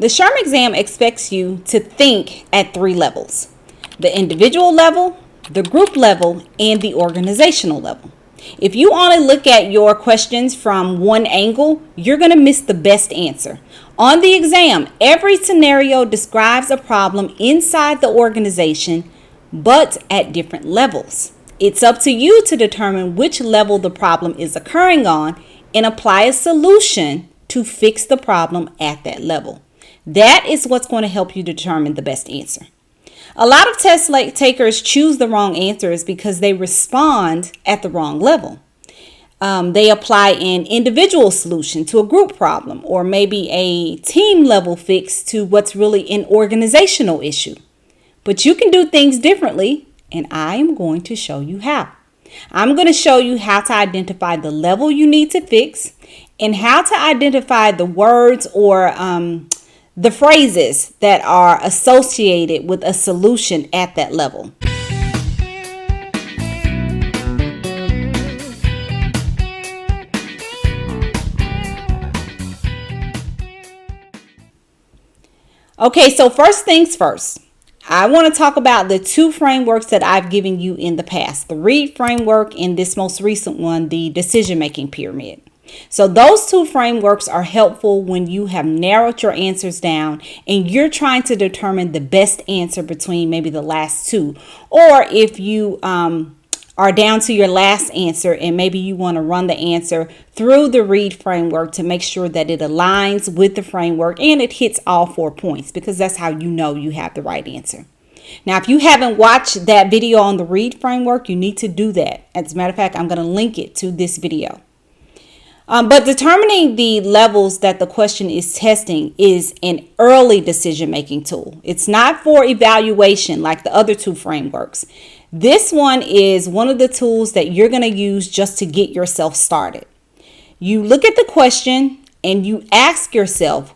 The SHRM exam expects you to think at 3 levels: the individual level, the group level, and the organizational level. If you only look at your questions from one angle, you're going to miss the best answer. On the exam, every scenario describes a problem inside the organization, but at different levels. It's up to you to determine which level the problem is occurring on and apply a solution to fix the problem at that level. That is what's going to help you determine the best answer. A lot of test takers choose the wrong answers because they respond at the wrong level. They apply an individual solution to a group problem, or maybe a team level fix to what's really an organizational issue. But you can do things differently, and I am going to show you how. I'm going to show you how to identify the level you need to fix and how to identify the words or the phrases that are associated with a solution at that level. Okay, so first things first, I want to talk about the 2 frameworks that I've given you in the past, the READ framework and this most recent one, the decision-making pyramid. So those 2 frameworks are helpful when you have narrowed your answers down and you're trying to determine the best answer between maybe the last 2. Or if you are down to your last answer and maybe you want to run the answer through the READ framework to make sure that it aligns with the framework and it hits all 4 points, because that's how you know you have the right answer. Now, if you haven't watched that video on the READ framework, you need to do that. As a matter of fact, I'm going to link it to this video. But determining the levels that the question is testing is an early decision-making tool. It's not for evaluation like the other 2 frameworks. This one is one of the tools that you're going to use just to get yourself started. You look at the question and you ask yourself,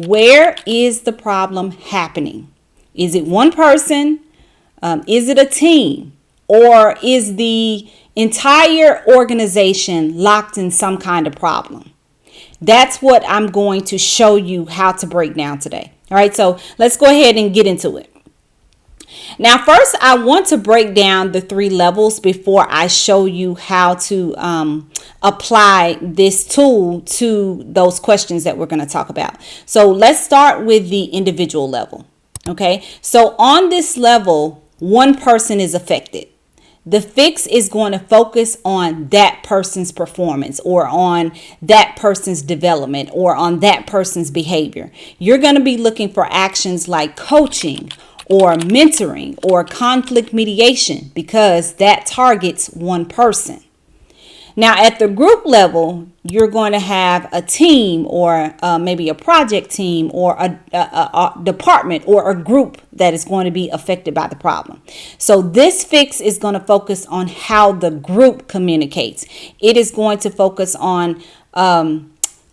where is the problem happening? Is it one person? Is it a team? Or is the entire organization locked in some kind of problem? That's what I'm going to show you how to break down today. All right, so let's go ahead and get into it. Now, first, I want to break down the 3 levels before I show you how to apply this tool to those questions that we're going to talk about. So let's start with the individual level. Okay, so on this level, one person is affected. The fix is going to focus on that person's performance or on that person's development or on that person's behavior. You're going to be looking for actions like coaching or mentoring or conflict mediation because that targets one person. Now, at the group level, you're going to have a team or maybe a project team or a department or a group that is going to be affected by the problem. So this fix is going to focus on how the group communicates. It is going to focus on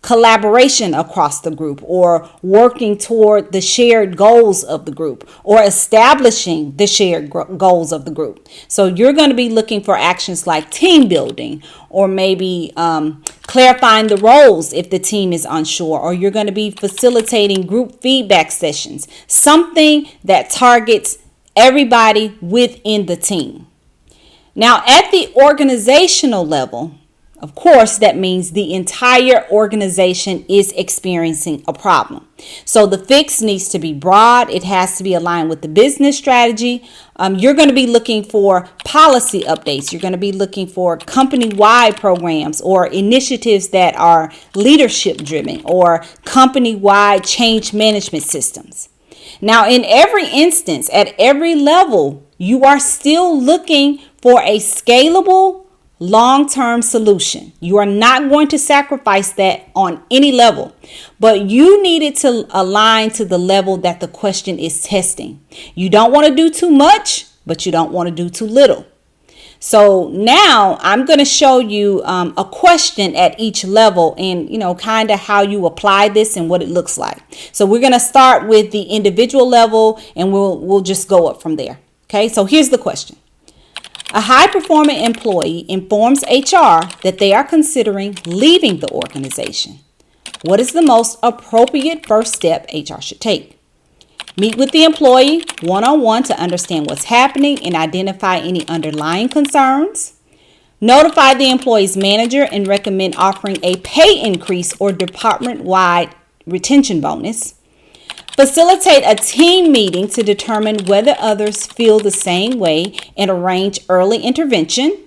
collaboration across the group, or working toward the shared goals of the group, or establishing the shared goals of the group. So you're going to be looking for actions like team building, or maybe clarifying the roles if the team is unsure, or you're going to be facilitating group feedback sessions, something that targets everybody within the team. Now, at the organizational level, of course, that means the entire organization is experiencing a problem. So the fix needs to be broad. It has to be aligned with the business strategy. You're going to be looking for policy updates. You're going to be looking for company-wide programs or initiatives that are leadership driven or company-wide change management systems. Now, in every instance, at every level, you are still looking for a scalable, long-term solution. You are not going to sacrifice that on any level, but you need it to align to the level that the question is testing. You don't want to do too much, but you don't want to do too little. So now I'm going to show you a question at each level and, kind of how you apply this and what it looks like. So we're going to start with the individual level and we'll just go up from there. Okay, so here's the question. A high-performing employee informs HR that they are considering leaving the organization. What is the most appropriate first step HR should take? Meet with the employee one-on-one to understand what's happening and identify any underlying concerns. Notify the employee's manager and recommend offering a pay increase or department-wide retention bonus. Facilitate a team meeting to determine whether others feel the same way and arrange early intervention.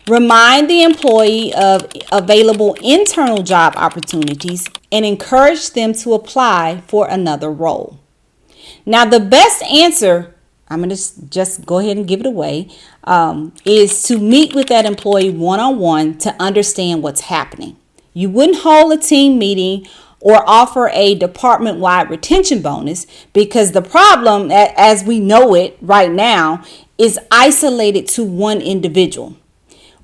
Remind the employee of available internal job opportunities and encourage them to apply for another role. Now, the best answer, I'm going to just go ahead and give it away, is to meet with that employee one-on-one to understand what's happening. You wouldn't hold a team meeting or offer a department-wide retention bonus because the problem, as we know it right now, is isolated to one individual.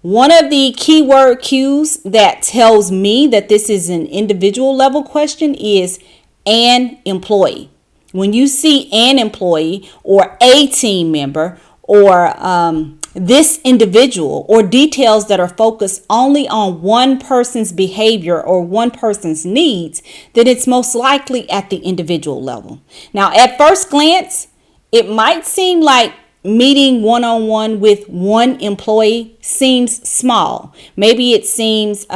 One of the keyword cues that tells me that this is an individual level question is an employee. When you see an employee or a team member or this individual or details that are focused only on one person's behavior or one person's needs, then it's most likely at the individual level. Now, at first glance, it might seem like meeting one-on-one with one employee seems small. Maybe it seems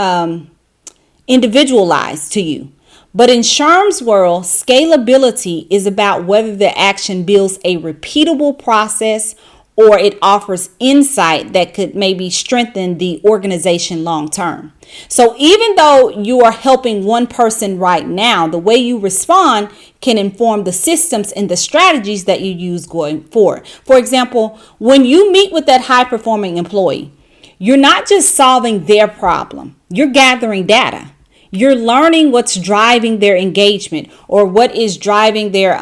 individualized to you. But in SHRM's world, scalability is about whether the action builds a repeatable process or it offers insight that could maybe strengthen the organization long term. So even though you are helping one person right now, the way you respond can inform the systems and the strategies that you use going forward. For example, when you meet with that high performing employee, you're not just solving their problem, you're gathering data. You're learning what's driving their engagement or what is driving their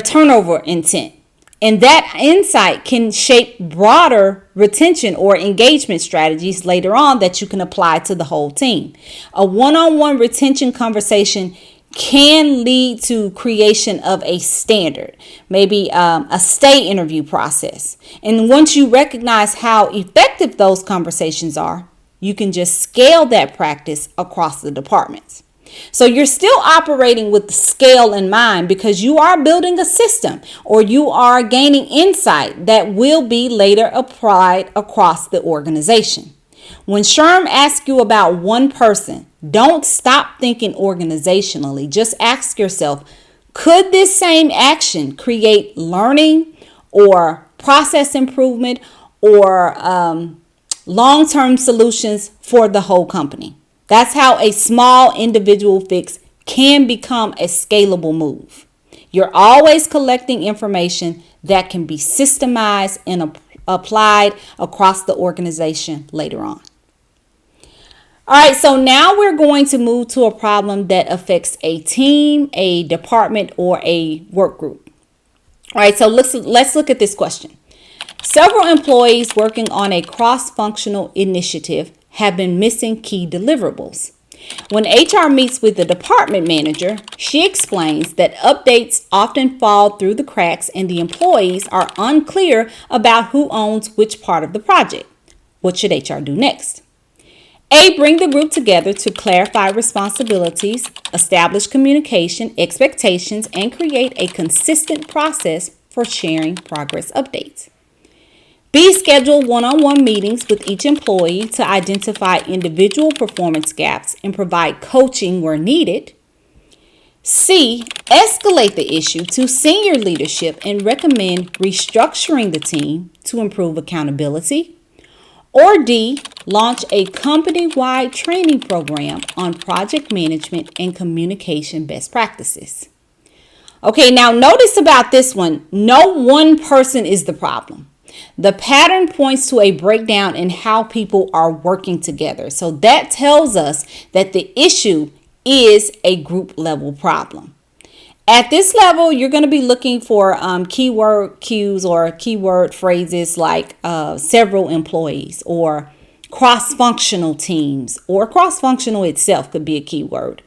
turnover intent. And that insight can shape broader retention or engagement strategies later on that you can apply to the whole team. A one-on-one retention conversation can lead to creation of a standard, maybe a stay interview process. And once you recognize how effective those conversations are, you can just scale that practice across the departments. So you're still operating with the scale in mind because you are building a system or you are gaining insight that will be later applied across the organization. When SHRM asks you about one person, don't stop thinking organizationally. Just ask yourself, could this same action create learning or process improvement or long-term solutions for the whole company? That's how a small individual fix can become a scalable move. You're always collecting information that can be systemized and applied across the organization later on. All right, so now we're going to move to a problem that affects a team, a department, or a work group. All right, so let's look at this question. Several employees working on a cross-functional initiative have been missing key deliverables. When HR meets with the department manager, she explains that updates often fall through the cracks and the employees are unclear about who owns which part of the project. What should HR do next? A, bring the group together to clarify responsibilities, establish communication, expectations, and create a consistent process for sharing progress updates. B, schedule one-on-one meetings with each employee to identify individual performance gaps and provide coaching where needed. C, escalate the issue to senior leadership and recommend restructuring the team to improve accountability. Or D, launch a company-wide training program on project management and communication best practices. Okay, now notice about this one, no one person is the problem. The pattern points to a breakdown in how people are working together. So that tells us that the issue is a group level problem. At this level, you're going to be looking for keyword cues or keyword phrases like several employees or cross-functional teams, or cross-functional itself could be a keyword.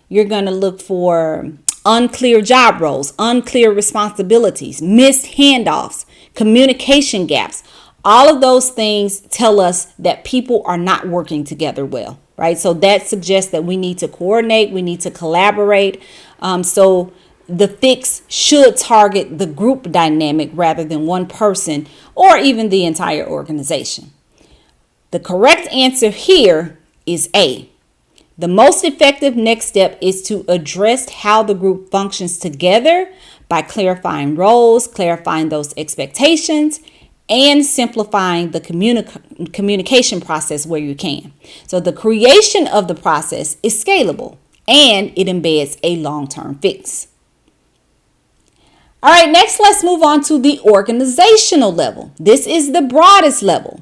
You're going to look for unclear job roles, unclear responsibilities, missed handoffs, communication gaps. All of those things tell us that people are not working together well, right? So that suggests that we need to coordinate, we need to collaborate. So the fix should target the group dynamic rather than one person or even the entire organization. The correct answer here is A. The most effective next step is to address how the group functions together by clarifying roles, clarifying those expectations, and simplifying the communication process where you can. So the creation of the process is scalable and it embeds a long-term fix. All right, next let's move on to the organizational level. This is the broadest level.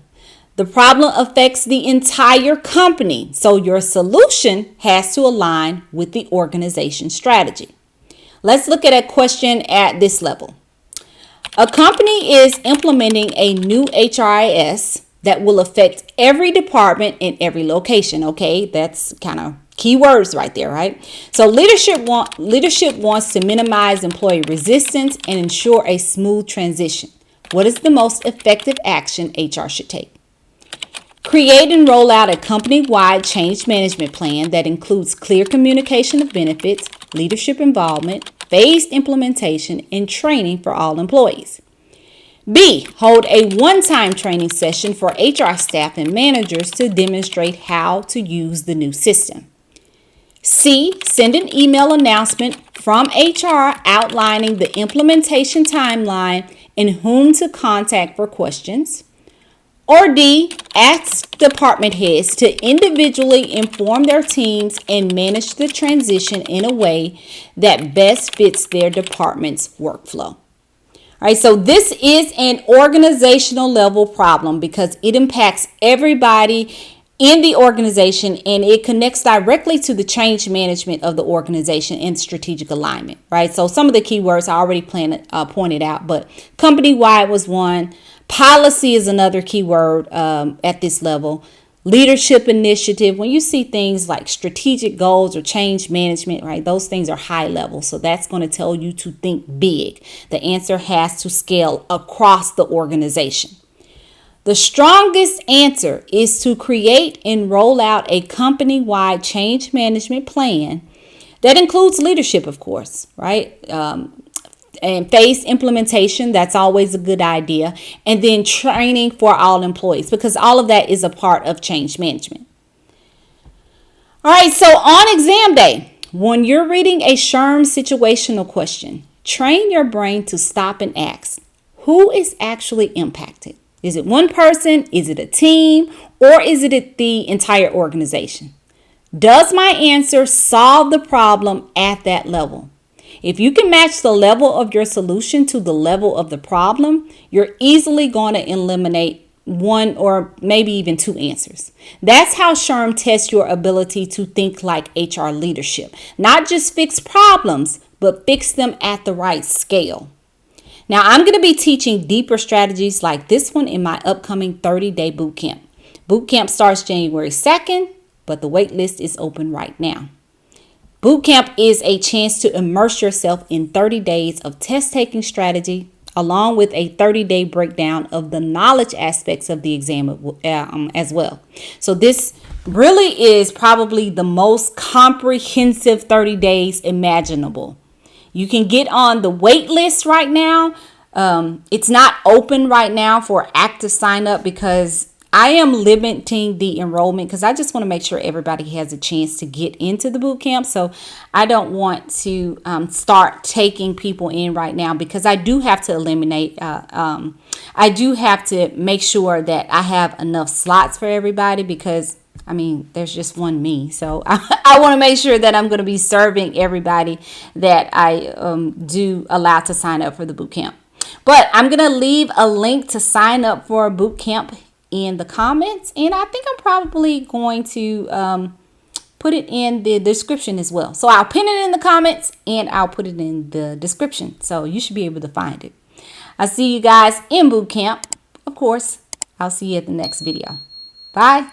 The problem affects the entire company, so your solution has to align with the organization strategy. Let's look at a question at this level. A company is implementing a new HRIS that will affect every department in every location. Okay, that's kind of key words right there, right? So leadership wants to minimize employee resistance and ensure a smooth transition. What is the most effective action HR should take? Create and roll out a company-wide change management plan that includes clear communication of benefits, leadership involvement, phased implementation, and training for all employees. B, hold a one-time training session for HR staff and managers to demonstrate how to use the new system. C, send an email announcement from HR outlining the implementation timeline and whom to contact for questions. Or D, ask department heads to individually inform their teams and manage the transition in a way that best fits their department's workflow. All right, so this is an organizational level problem because it impacts everybody in the organization and it connects directly to the change management of the organization and strategic alignment, right? So some of the keywords I already pointed out, but company-wide was one. Policy is another keyword at this level. Leadership initiative, when you see things like strategic goals or change management, right? Those things are high level. So that's going to tell you to think big. The answer has to scale across the organization. The strongest answer is to create and roll out a company-wide change management plan that includes leadership, of course, right? And phased implementation, that's always a good idea. And then training for all employees, because all of that is a part of change management. All right, so on exam day, when you're reading a SHRM situational question, train your brain to stop and ask, who is actually impacted? Is it one person? Is it a team? Or is it the entire organization? Does my answer solve the problem at that level? If you can match the level of your solution to the level of the problem, you're easily going to eliminate one or maybe even two answers. That's how SHRM tests your ability to think like HR leadership. Not just fix problems, but fix them at the right scale. Now, I'm going to be teaching deeper strategies like this one in my upcoming 30-day boot camp. Boot camp starts January 2nd, but the wait list is open right now. Boot camp is a chance to immerse yourself in 30 days of test-taking strategy, along with a 30-day breakdown of the knowledge aspects of the exam as well. So this really is probably the most comprehensive 30 days imaginable. You can get on the wait list right now. It's not open right now for active sign up because I am limiting the enrollment because I just want to make sure everybody has a chance to get into the boot camp. So I don't want to start taking people in right now because I do have to eliminate. I do have to make sure that I have enough slots for everybody because I mean, there's just one me. So I want to make sure that I'm going to be serving everybody that I do allow to sign up for the boot camp. But I'm going to leave a link to sign up for a boot camp in the comments. And I think I'm probably going to put it in the description as well. So I'll pin it in the comments and I'll put it in the description. So you should be able to find it. I'll see you guys in boot camp. Of course, I'll see you at the next video. Bye.